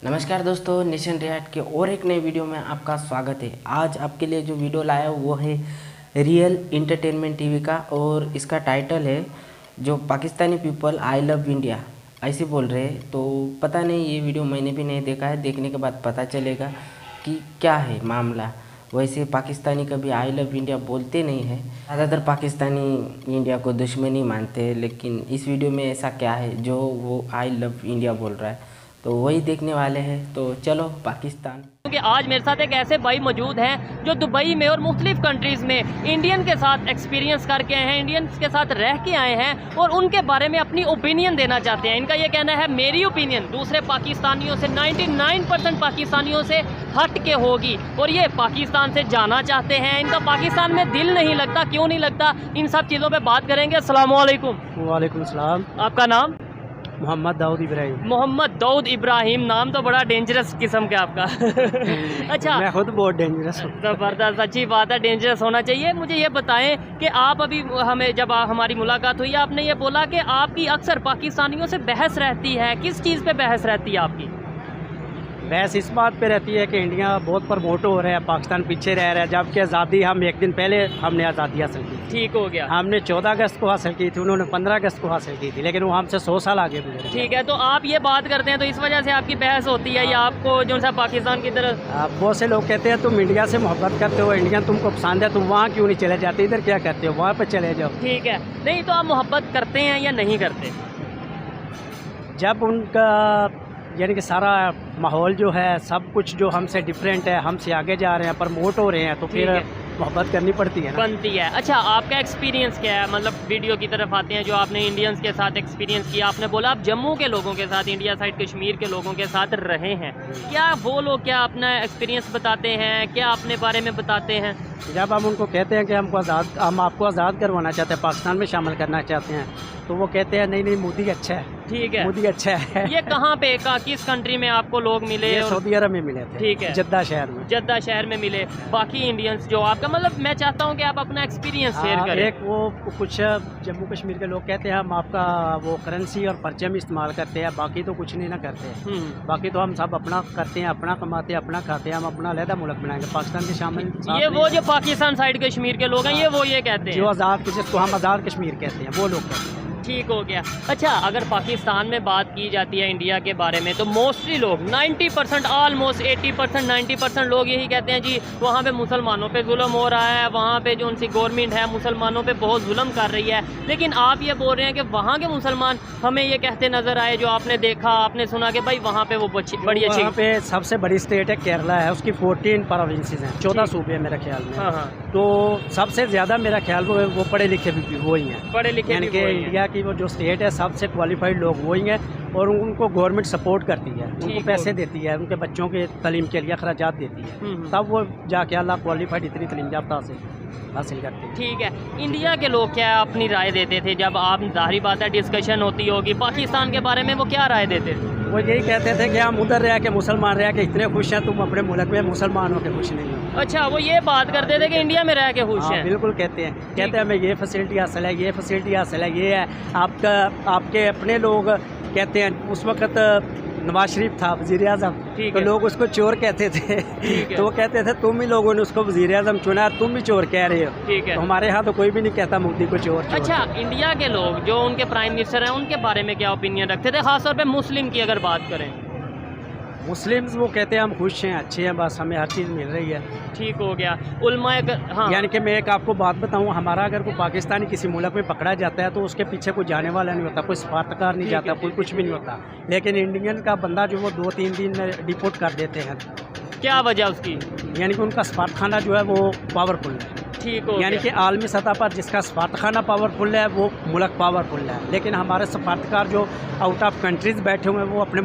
नमस्कार दोस्तों, nation react के और एक नए वीडियो में आपका स्वागत है। आज आपके लिए जो वीडियो लाया वो है रियल एंटरटेनमेंट टीवी का, और इसका टाइटल है जो Pakistani people I love India ऐसे बोल रहे हैं। तो पता नहीं, ये वीडियो मैंने भी नहीं देखा है, देखने के बाद पता चलेगा कि क्या है मामला। वैसे पाकिस्तानी कभी आई लव इंडिया बोलते नहीं हैं, ज़्यादातर पाकिस्तानी इंडिया को दुश्मनी मानते हैं, लेकिन इस वीडियो में ऐसा क्या है जो वो आई लव इंडिया बोल रहा है, तो वही देखने वाले हैं। तो चलो पाकिस्तान। क्योंकि आज मेरे साथ एक ऐसे भाई मौजूद हैं जो दुबई में और मुख्तलिफ कंट्रीज़ में इंडियन के साथ एक्सपीरियंस करके आए हैं, इंडियन्स के साथ रह के आए हैं और उनके बारे में अपनी ओपिनियन देना चाहते हैं। इनका ये कहना है मेरी ओपिनियन दूसरे पाकिस्तानियों से 99% पाकिस्तानियों से हट के होगी, और ये पाकिस्तान से जाना चाहते हैं। इनका पाकिस्तान में दिल नहीं लगता, क्यों नहीं लगता, इन सब चीज़ों पर बात करेंगे। अस्सलाम वालेकुम। वालेकुम सलाम। आपका नाम? मोहम्मद दाऊद इब्राहिम। मोहम्मद दाऊद इब्राहिम, नाम तो बड़ा डेंजरस किस्म का आपका। अच्छा, मैं खुद बहुत डेंजरस हूँ। ज़बरदस्त, अच्छी बात है, डेंजरस होना चाहिए। मुझे ये बताएं कि आप अभी जब हमारी मुलाकात हुई आपने ये बोला कि आपकी अक्सर पाकिस्तानियों से बहस रहती है। किस चीज़ पे बहस रहती है आपकी? बहस इस बात पे रहती है कि इंडिया बहुत प्रमोट हो रहा है, पाकिस्तान पीछे रह रहा है, जबकि आज़ादी हम एक दिन पहले हमने आज़ादी हासिल की। ठीक हो गया। हमने 14 अगस्त को हासिल की थी, उन्होंने 15 अगस्त को हासिल की थी, लेकिन वो हमसे 100 साल आगे गुजरे। ठीक है, तो आप ये बात करते हैं तो इस वजह से आपकी बहस होती है, या आपको जो सा पाकिस्तान की तरफ? बहुत से लोग कहते हैं तुम इंडिया से मोहब्बत करते हो, इंडिया तुमको पसंद है, तुम वहाँ क्यों नहीं चले जाते, इधर क्या करते हो, वहाँ पर चले जाओ। ठीक है, नहीं तो आप मोहब्बत करते हैं या नहीं करते? जब उनका यानी कि सारा माहौल जो है, सब कुछ जो हमसे डिफरेंट है, हमसे आगे जा रहे हैं, प्रमोट हो रहे हैं, तो फिर मोहब्बत करनी पड़ती है ना। बनती है। अच्छा, आपका एक्सपीरियंस क्या है? मतलब वीडियो की तरफ आते हैं, जो आपने इंडियंस के साथ एक्सपीरियंस किया, आपने बोला आप जम्मू के लोगों के साथ, इंडिया साइड कश्मीर के लोगों के साथ रहे हैं, क्या वो लोग क्या अपना एक्सपीरियंस बताते हैं, क्या अपने बारे में बताते हैं? जब हम उनको कहते हैं कि हम आपको आज़ाद करवाना चाहते हैं, पाकिस्तान में शामिल करना चाहते हैं, तो वो कहते हैं नहीं मोदी अच्छा है। ठीक है, मोदी अच्छा है। ये कहाँ पे किस कंट्री में आपको लोग मिले? सऊदी अरब में मिले थे। ठीक है, जद्दा शहर में। जद्दा शहर में मिले। बाकी इंडियंस जो आपका, मतलब मैं चाहता हूँ कि आप अपना एक्सपीरियंस शेयर करें। एक वो कुछ जम्मू कश्मीर के लोग कहते हैं हम आपका वो करेंसी और परचम इस्तेमाल करते हैं, बाकी तो कुछ नहीं ना करते। बाकी तो हम सब अपना करते हैं, अपना कमाते हैं, अपना खाते हैं, हम अपना अलहदा मुल्क बनाएंगे, पाकिस्तान के शामिल। ये वो जो पाकिस्तान साइड कश्मीर के लोग हैं, ये वो ये कहते हैं जो आज़ाद, जिसको हम आज़ाद कश्मीर कहते हैं, वो लोग कहते हैं। ठीक हो गया। अच्छा, अगर पाकिस्तान में बात की जाती है इंडिया के बारे में, तो मोस्टली लोग 90%, ऑलमोस्ट 80%, 90% लोग यही कहते हैं जी वहाँ पे मुसलमानों पे जुल्म हो रहा है, वहाँ पे जो उनकी गवर्नमेंट है मुसलमानों पे बहुत जुल्म कर रही है। लेकिन आप ये बोल रहे हैं कि वहाँ के मुसलमान हमें ये कहते नज़र आए, जो आपने देखा, आपने सुना कि भाई वहाँ पे वो बड़ी अच्छी। वहाँ पे सबसे बड़ी स्टेट है केरला है, उसकी 14 प्रोविंसेस हैं, 14 सूबे हैं मेरे ख्याल में। हाँ। तो सबसे ज़्यादा मेरा ख्याल वो पढ़े लिखे भी वो ही हैं, पढ़े लिखे, यानी कि इंडिया की वो जो स्टेट है सबसे क्वालिफाइड लोग वही हैं, और उनको गवर्नमेंट सपोर्ट करती है, उनको पैसे देती है, उनके बच्चों के तालीम के लिए अखराजात देती है, तब वो जाके अल्लाह क्वालिफाइड इतनी तालीम याफ्ता से हासिल करते हैं। ठीक है, इंडिया के लोग क्या अपनी राय देते थे जब आप, जाहिर बात है डिस्कशन होती होगी पाकिस्तान के बारे में, वो क्या राय देते थे? वो यही कहते थे कि हम उधर रह के मुसलमान रह के इतने खुश हैं, तुम अपने मुल्क में मुसलमान होकर खुश नहीं हो। अच्छा, वो ये बात करते थे कि इंडिया में रह के खुश हैं? बिल्कुल कहते हैं हमें ये फैसिलिटी हासिल है, ये फैसिलिटी हासिल है, ये है। आपके अपने लोग कहते हैं, उस वक्त नवाज शरीफ था वज़ीर आज़म, तो लोग उसको चोर कहते थे। तो वो कहते थे तुम ही लोगों ने उसको वज़ीर आज़म चुना, तुम भी चोर कह रहे हो। ठीक है, तो हमारे यहाँ तो कोई भी नहीं कहता मोदी को चोर। अच्छा, इंडिया के लोग जो उनके प्राइम मिनिस्टर हैं उनके बारे में क्या ओपिनियन रखते थे, खासतौर पे मुस्लिम की अगर बात करें? मुस्लिम्स वो कहते हैं हम खुश हैं, अच्छे हैं, बस हमें हर चीज़ मिल रही है। ठीक हो गया। उलमाए हाँ, यानी कि मैं एक आपको बात बताऊं, हमारा अगर कोई पाकिस्तानी किसी मुल्क में पकड़ा जाता है तो उसके पीछे कोई जाने वाला नहीं होता, कोई सफारतकार नहीं जाता, कोई कुछ भी नहीं होता। लेकिन इंडियन का बंदा जो वो 2-3 दिन में डिपोर्ट कर देते हैं। क्या वजह उसकी? यानी कि उनका सफारतखाना जो है वो पावरफुल है। ठीक हो यानी कि आलमी सतह पर जिसका सफारतखाना पावरफुल है वो मुल्क पावरफुल है, लेकिन हमारे सफारतकार जो आउट ऑफ कंट्रीज़ बैठे हुए हैं वो अपने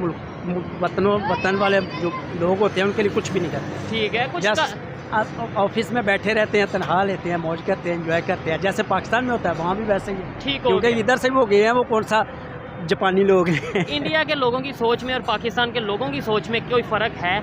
वतन वाले जो लोग होते हैं उनके लिए कुछ भी नहीं करते। ठीक है, कुछ ऑफिस में बैठे रहते हैं, तनख्वाह लेते हैं, मौज करते हैं, एंजॉय करते हैं, जैसे पाकिस्तान में होता है वहाँ भी वैसे ही है। ठीक, क्योंकि इधर से वो गए हैं, वो कौन सा जापानी लोग हैं। इंडिया के लोगों की सोच में और पाकिस्तान के लोगों की सोच में कोई फ़र्क है?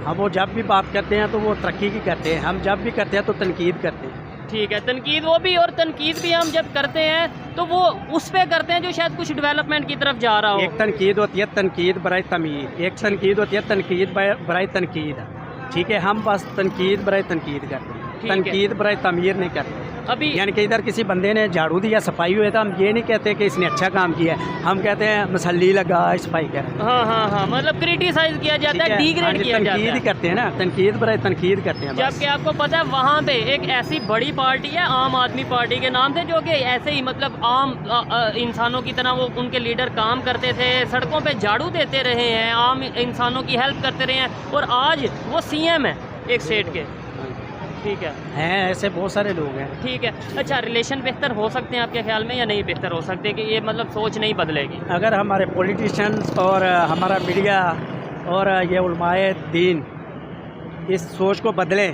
हम वो जब भी बात करते हैं तो वो तरक्की की करते हैं, हम जब भी करते हैं तो तनकीद करते हैं। ठीक है, तनकीद वो भी, और तनकीद भी हम जब करते हैं तो वो उस पे करते हैं जो शायद कुछ डेवलपमेंट की तरफ जा रहा हो। एक तनकीद होती है तनकीद बराए तमीर, एक तनकीद होती है तनकीद बराए तनकीद। ठीक है, हम बस तनकीद बराए तनकीद करते हैं, ठीक है। तनकीद बराए तमीर नहीं करते। अभी यानी कि इधर किसी बंदे ने झाड़ू दिया, सफाई हुई, तो हम ये नहीं कहते कि इसने अच्छा काम किया है, हम कहते हैं मसल्ली लगा सफाई कर। हाँ हाँ हाँ, मतलब क्रिटिसाइज किया जाता है, डिग्रेड किया जाता तनकीद ही है। करते हैं ना, तनकीद बराए तनकीद करते हैं बस। जबकि आपको पता है वहाँ पे एक ऐसी बड़ी पार्टी है आम आदमी पार्टी के नाम से, जो कि ऐसे ही मतलब आम इंसानों की तरह वो उनके लीडर काम करते थे, सड़कों पे झाड़ू देते रहे हैं, आम इंसानों की हेल्प करते रहे हैं, और आज वो सीएम है एक स्टेट के। ठीक है, हैं ऐसे बहुत सारे लोग हैं। ठीक है। अच्छा, रिलेशन बेहतर हो सकते हैं आपके ख्याल में या नहीं बेहतर हो सकते, कि ये मतलब सोच नहीं बदलेगी? अगर हमारे पॉलिटिशियंस और हमारा मीडिया और ये उलमाए दीन इस सोच को बदलें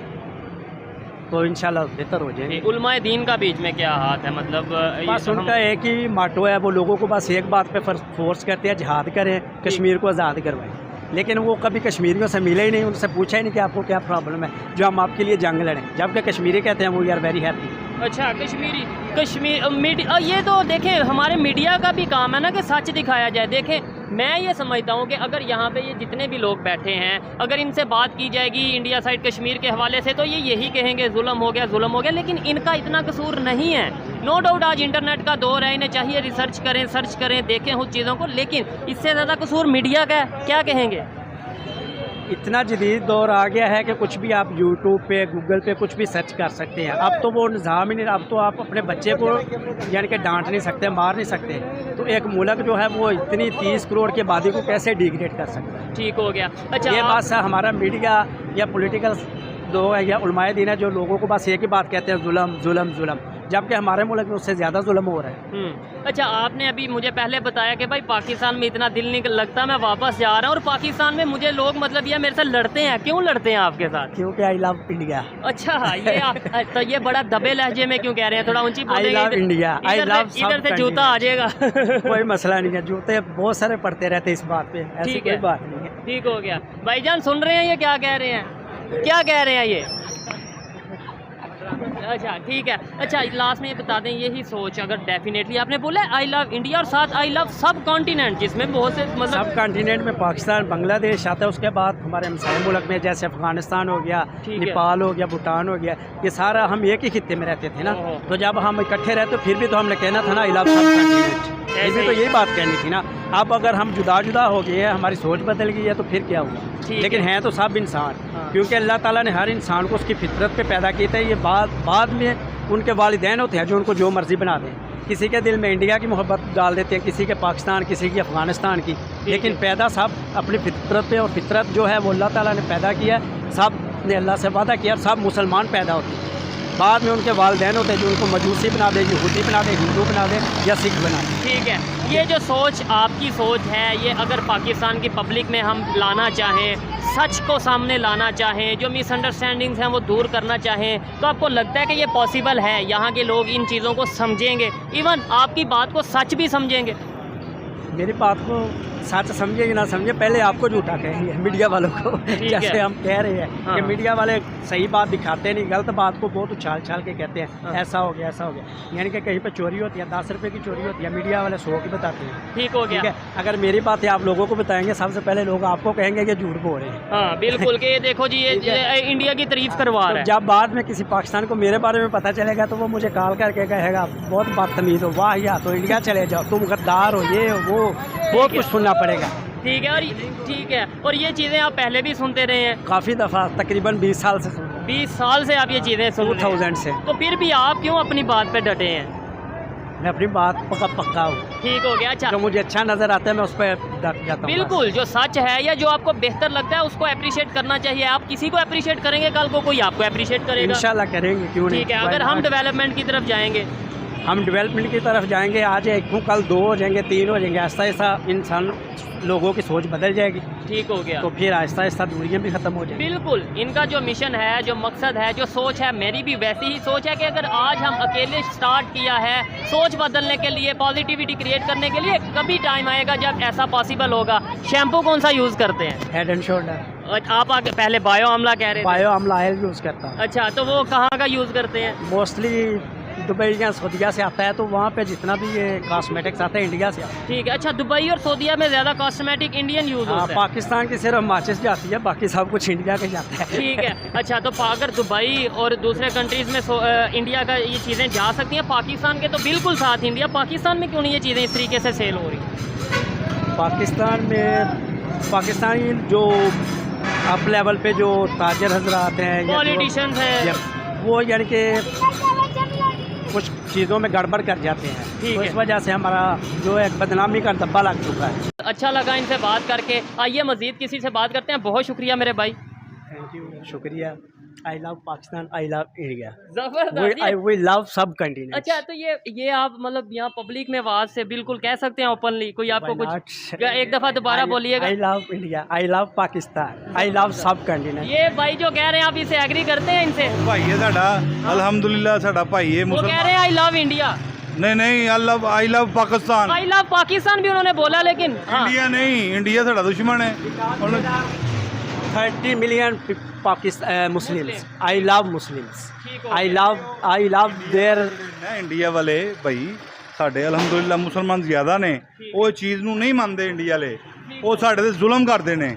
तो इंशाल्लाह बेहतर हो जाएगी। उलमाए दीन का बीच में क्या हाथ है, मतलब बस उनका एक ही माटो है, वो लोगों को बस एक बात पे फोर्स करते हैं, जिहाद करें, कश्मीर को आज़ाद करवाएं। लेकिन वो कभी कश्मीरियों से मिले ही नहीं, उनसे पूछा ही नहीं कि आपको क्या प्रॉब्लम है जो हम आपके लिए जंग लड़ें, जबकि कश्मीरी कहते हैं वो वी आर वेरी हैप्पी। अच्छा, कश्मीर मीडिया, ये तो देखें हमारे मीडिया का भी काम है ना कि सच दिखाया जाए। देखें, मैं ये समझता हूँ कि अगर यहाँ पे ये जितने भी लोग बैठे हैं, अगर इनसे बात की जाएगी इंडिया साइड कश्मीर के हवाले से, तो ये यही कहेंगे जुल्म हो गया, जुल्म हो गया, लेकिन इनका इतना कसूर नहीं है। नो डाउट आज इंटरनेट का दौर है, इन्हें चाहिए रिसर्च करें, सर्च करें, देखें उस चीज़ों को, लेकिन इससे ज़्यादा कसूर मीडिया का है। क्या कहेंगे? इतना जदीद दौर आ गया है कि कुछ भी आप यूट्यूब पे, गूगल पे कुछ भी सर्च कर सकते हैं। अब तो वो निज़ाम ही नहीं, अब तो आप अपने बच्चे को यानी कि डांट नहीं सकते, मार नहीं सकते। तो एक मुल्क जो है वो इतनी 30 करोड़ की आबादी को कैसे डिग्रेड कर सकता है? ठीक हो गया। अच्छा, ये बात सर हमारा मीडिया या पॉलिटिकल लोग है या उलमाए दीन है जो लोगों को बस एक ही बात कहते हैं, जुल्म जुल्म जुल्म, जबकि हमारे मुल्क में उससे ज़्यादा जुल्म हो रहा है। अच्छा, आपने अभी मुझे पहले बताया कि भाई पाकिस्तान में इतना दिल नहीं लगता, मैं वापस जा रहा हूँ, और पाकिस्तान में मुझे लोग मतलब ये मेरे से लड़ते हैं। क्यों लड़ते हैं आपके साथ? क्योंकि आई लव इंडिया। अच्छा, ये तो ये बड़ा दबे लहजे में क्यों कह रहे हैं? थोड़ा ऊंची आई लव इंडिया, आई लव इधर से जूता आ जाएगा। कोई मसला नहीं है, जूते बहुत सारे पड़ते रहते इस बात पे, ऐसी कोई बात नहीं है। ठीक हो गया। भाईजान सुन रहे हैं ये क्या कह रहे हैं, क्या कह रहे हैं ये? अच्छा, ठीक है। अच्छा, लास्ट में ये बता दें, यही सोच अगर डेफिनेटली आपने बोला आई लव इंडिया और साथ आई लव सब कॉन्टिनेंट, जिसमें बहुत से मतलब सब कॉन्टिनेंट में पाकिस्तान, बांग्लादेश आता है, उसके बाद हमारे हमसाये मुल्क में जैसे अफगानिस्तान हो गया, नेपाल हो गया, भूटान हो गया, ये सारा हम एक ही खित्ते में रहते थे ना। तो जब हम इकट्ठे रहते फिर भी तो हमने कहना था ना आई लव सब कॉन्टिनेंट, फिर भी तो यही बात कहनी थी ना। अब अगर हम जुदा जुदा हो गए हैं, हमारी सोच बदल गई है, तो फिर क्या हुआ? लेकिन हैं तो सब इंसान, क्योंकि अल्लाह ताला ने हर इंसान को उसकी फितरत पे पैदा किया था। ये बाद में उनके वालिदैन होते हैं जो उनको जो मर्ज़ी बना दें। किसी के दिल में इंडिया की मोहब्बत डाल देते हैं, किसी के पाकिस्तान, किसी की अफ़गानिस्तान की, लेकिन पैदा सब अपनी फितरत पे, और फितरत जो है वो अल्लाह ताला ने पैदा किया। सब ने अल्लाह से वादा किया, सब मुसलमान पैदा होते हैं। बाद में उनके वालिदैन होते हैं जो उनको मजूसी बना दे, यहूदी बना दे, हिंदू बना दे या सिख बना दे। ठीक है, ये जो सोच आपकी सोच है, ये अगर पाकिस्तान की पब्लिक में हम लाना चाहें, सच को सामने लाना चाहें, जो मिसअंडरस्टैंडिंग्स हैं वो दूर करना चाहें, तो आपको लगता है कि ये पॉसिबल है? यहाँ के लोग इन चीज़ों को समझेंगे, इवन आपकी बात को सच भी समझेंगे? मेरी बात को सच समझे कि ना समझे, पहले आपको झूठा कहेंगे मीडिया वालों को। जैसे हम कह रहे हैं कि मीडिया वाले सही बात दिखाते नहीं, गलत बात को बहुत उछाल छाल के कहते हैं, ऐसा हो गया, ऐसा हो गया। यानी कि कहीं पे चोरी होती है, 10 रुपये की चोरी होती है, मीडिया वाले 100 की बताते हैं। ठीक हो गया। ठीक है, अगर मेरी बात है आप लोगों को बताएंगे, सबसे पहले लोग आपको कहेंगे कि झूठ बोल रहे हैं। हाँ बिल्कुल, कि ये देखो जी, ये इंडिया की तारीफ करवा रहा है। जब बाद में किसी पाकिस्तान को मेरे बारे में पता चलेगा तो वो मुझे कॉल करके कहेगा बहुत बदतमीज हो, वाह या तो इंडिया चले जाओ, तुम गद्दार हो, ये वो बहुत कुछ सुनना पड़ेगा। ठीक है, और ठीक है, और ये चीज़ें आप पहले भी सुनते रहे हैं? काफ़ी दफ़ा, तकरीबन 20 साल से। 20 साल से आप ये चीज़ें सुन 2000 से। तो फिर भी आप क्यों अपनी बात पे डटे हैं? मैं अपनी बात पक्का हूँ। ठीक हो गया। अच्छा, जो मुझे अच्छा नज़र आता है मैं उस पर डट जाता हूँ। बिल्कुल, जो सच है या जो आपको बेहतर लगता है उसको अप्रिशिएट करना चाहिए। आप किसी को अप्रिशिएट करेंगे, कल को कोई आपको अप्रिशिएट करेगा। इंशाल्लाह करेंगे, क्यों नहीं। ठीक है, अगर हम डेवलपमेंट की तरफ जाएंगे, हम डेवलपमेंट की तरफ जाएंगे, आज एक हूँ, कल 2 हो जाएंगे, 3 हो जाएंगे, आहिस्ता आहिस्ता इंसान लोगों की सोच बदल जाएगी। ठीक हो गया, तो फिर आहिस्ता आहिस्ता दूरियां भी ख़त्म हो जाएंगी। बिल्कुल, इनका जो मिशन है, जो मकसद है, जो सोच है, मेरी भी वैसी ही सोच है कि अगर आज हम अकेले स्टार्ट किया है सोच बदलने के लिए, पॉजिटिविटी क्रिएट करने के लिए, कभी टाइम आएगा जब ऐसा पॉसिबल होगा। शैम्पू कौन सा यूज़ करते हैं? Head and shoulder. आप आगे पहले बायो आमला कह रहे थे। बायो आमला ऑयल यूज़ करता हूँ। अच्छा, तो वो कहाँ का यूज़ करते हैं? मोस्टली दुबई या सऊदीया से आता है, तो वहाँ पे जितना भी ये कॉस्मेटिक्स आता है इंडिया से आता है। ठीक है। अच्छा, दुबई और सऊदीया में ज़्यादा कॉस्मेटिक इंडियन यूज़ हाँ, होता है। पाकिस्तान की सिर्फ माचिस जाती है, बाकी सब कुछ इंडिया के जाता है। ठीक है। अच्छा, तो अगर दुबई और दूसरे कंट्रीज़ में इंडिया का ये चीज़ें जा सकती हैं, पाकिस्तान के तो बिल्कुल साथ इंडिया, पाकिस्तान में क्यों नहीं ये चीज़ें इस तरीके से सेल हो रही? पाकिस्तानी जो अप लेवल पे जो ताजर हजरात हैं, पॉलिटिशियंस हैं, वो यानी कि कुछ चीज़ों में गड़बड़ कर जाते हैं, तो इस वजह से हमारा जो एक बदनामी का धब्बा लग चुका है। अच्छा लगा इनसे बात करके। आइए मज़ीद किसी से बात करते हैं। बहुत शुक्रिया मेरे भाई। थैंक यू, शुक्रिया। आई love Pakistan, I love India, ज़बरदस्त। वी लव सब कंट्रीज। अच्छा, तो ये आप मतलब यहाँ पब्लिक में आवाज़ से बिल्कुल कह सकते हैं ओपनली, कोई आपको कुछ एक दफ़ा दोबारा बोलिएगा। आई love India, I love Pakistan, I love सब कंट्रीज। ये भाई जो कह रहे हैं, आप इसे एग्री करते हैं इनसे? भाई है साडा, अल्हम्दुलिल्लाह साडा भाई है। वो कह रहे हैं आई लव इंडिया। नहीं, I love Pakistan. I love Pakistan भी उन्होंने बोला, लेकिन इंडिया नहीं, इंडिया साडा दुश्मन है। 30 million Muslims, I love Muslims, I love there. India वाले भाई साडे अल्हम्दुलिल्लाह मुसलमान ज़्यादा ने, वो चीज़ नूं नहीं मानते इंडिया वाले, वो साडे ते जुल्म करते ने।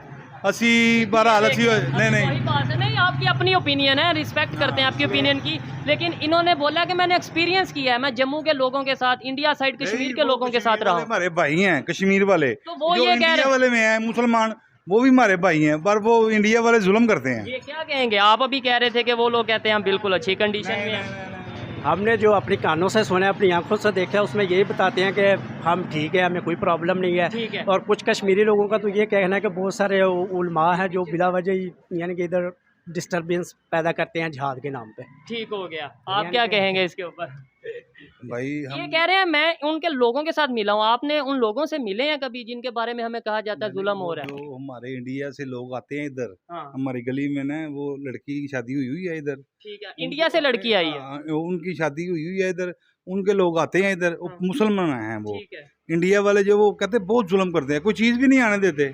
असी बहरहाल असी नहीं वही बात है। नहीं, आपकी अपनी ओपिनियन है, रिस्पेक्ट करते हैं आपकी ओपिनियन की, लेकिन इन्होंने बोला कि मैंने एक्सपीरियंस किया है, मैं जम्मू के लोगों के साथ, इंडिया साइड कश्मीर के लोगों के साथ रहा हूं। हमारे भाई हैं कश्मीर वाले, तो वो जो ये कह इंडिया रहे वाले में हैं मुसलमान, वो भी हमारे भाई हैं, पर वो इंडिया वाले जुल्म करते हैं। ये क्या कहेंगे? आप अभी कह रहे थे कि वो लोग कहते हैं हम बिल्कुल अच्छी कंडीशन में हैं। हमने जो अपनी कानों से सुना, अपनी आंखों से देखा, उसमें यही बताते हैं कि हम ठीक है, हमें कोई प्रॉब्लम नहीं ठीक है। है। और कुछ कश्मीरी लोगों का तो ये कहना है कि बहुत सारे उलमा हैं जो बिला वजह ही यानी कि इधर डिस्टर्बेंस पैदा करते हैं जिहाद के नाम पे। ठीक हो गया। आप क्या कहेंगे इसके ऊपर? भाई ये कह रहे हैं मैं उनके लोगों के साथ मिला हूँ। आपने उन लोगों से मिले हैं कभी जिनके बारे में हमें कहा जाता है जुल्म हो रहा है? जो हमारे इंडिया से लोग आते हैं इधर, हाँ। हमारी गली में ना, वो लड़की की शादी हुई है इधर। ठीक है। इंडिया से लड़की आई है? हाँ, उनकी शादी हुई है इधर, उनके लोग आते हैं इधर, हाँ। मुसलमान हैं वो। ठीक है। इंडिया वाले जो वो कहते हैं बहुत जुल्म करते हैं, कोई चीज़ भी नहीं आने देते।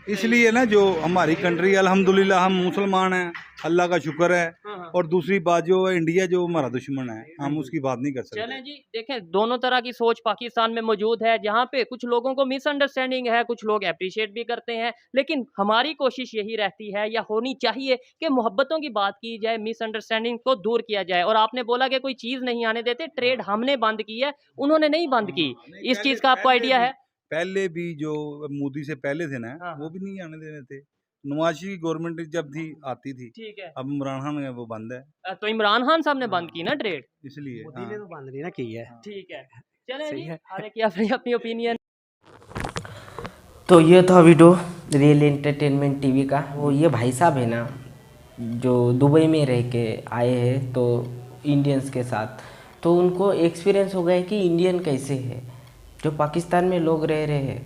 इसलिए ना जो हमारी कंट्री अल्हम्दुलिल्लाह हम मुसलमान हैं, अल्लाह का शुक्र है। हाँ। और दूसरी बात जो है इंडिया जो हमारा दुश्मन है, हम उसकी बात नहीं कर सकते। चलें जी, देखें दोनों तरह की सोच पाकिस्तान में मौजूद है, जहाँ पे कुछ लोगों को मिसअंडरस्टैंडिंग है, कुछ लोग अप्रिशिएट भी करते हैं, लेकिन हमारी कोशिश यही रहती है या होनी चाहिए कि मोहब्बतों की बात की जाए, मिसअंडरस्टैंडिंग को दूर किया जाए। और आपने बोला कि कोई चीज़ नहीं आने देते, ट्रेड हमने बंद की है, उन्होंने नहीं बंद की। इस चीज़ का आपको आइडिया है? पहले भी जो मोदी से पहले थे ना, हाँ। वो भी नहीं आने देने थे। नवाज शरीफ की गवर्नमेंट जब थी आती थी, ठीक है। अब इमरान खान है वो बंद है, तो इमरान खान साहब ने बंद की ना ट्रेड? इसलिए। मोदी ने तो बंद नहीं ना की है। ठीक है। चलें सही जी, है। हर एक की अपनी अपनी ओपिनियन। तो ये था वीडियो रियल एंटरटेनमेंट टीवी का। वो ये भाई साहब है ना, जो दुबई में रह के आए हैं तो इंडियंस के साथ, तो उनको एक्सपीरियंस हो गया कि इंडियन कैसे है। जो पाकिस्तान में लोग रह रहे हैं,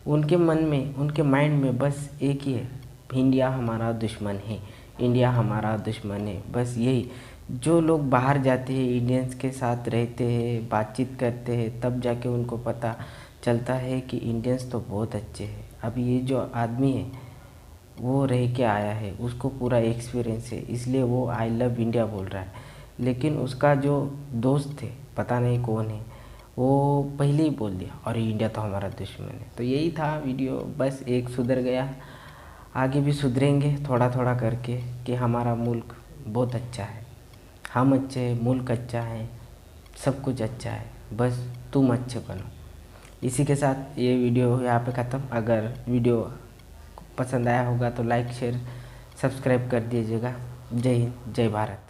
उनके मन में, उनके माइंड में बस एक ही है, इंडिया हमारा दुश्मन है, इंडिया हमारा दुश्मन है, बस यही। जो लोग बाहर जाते हैं, इंडियंस के साथ रहते हैं, बातचीत करते हैं, तब जाके उनको पता चलता है कि इंडियंस तो बहुत अच्छे हैं। अब ये जो आदमी है वो रह के आया है, उसको पूरा एक्सपीरियंस है, इसलिए वो आई लव इंडिया बोल रहा है। लेकिन उसका जो दोस्त थे, पता नहीं कौन है, वो पहले ही बोल दिया और इंडिया तो हमारा दुश्मन है। तो यही था वीडियो, बस एक सुधर गया, आगे भी सुधरेंगे थोड़ा थोड़ा करके कि हमारा मुल्क बहुत अच्छा है, हम अच्छे हैं, मुल्क अच्छा है, सब कुछ अच्छा है, बस तुम अच्छे बनो। इसी के साथ ये वीडियो यहाँ पे ख़त्म। अगर वीडियो पसंद आया होगा तो लाइक शेयर सब्सक्राइब कर दीजिएगा। जय हिंद, जय भारत।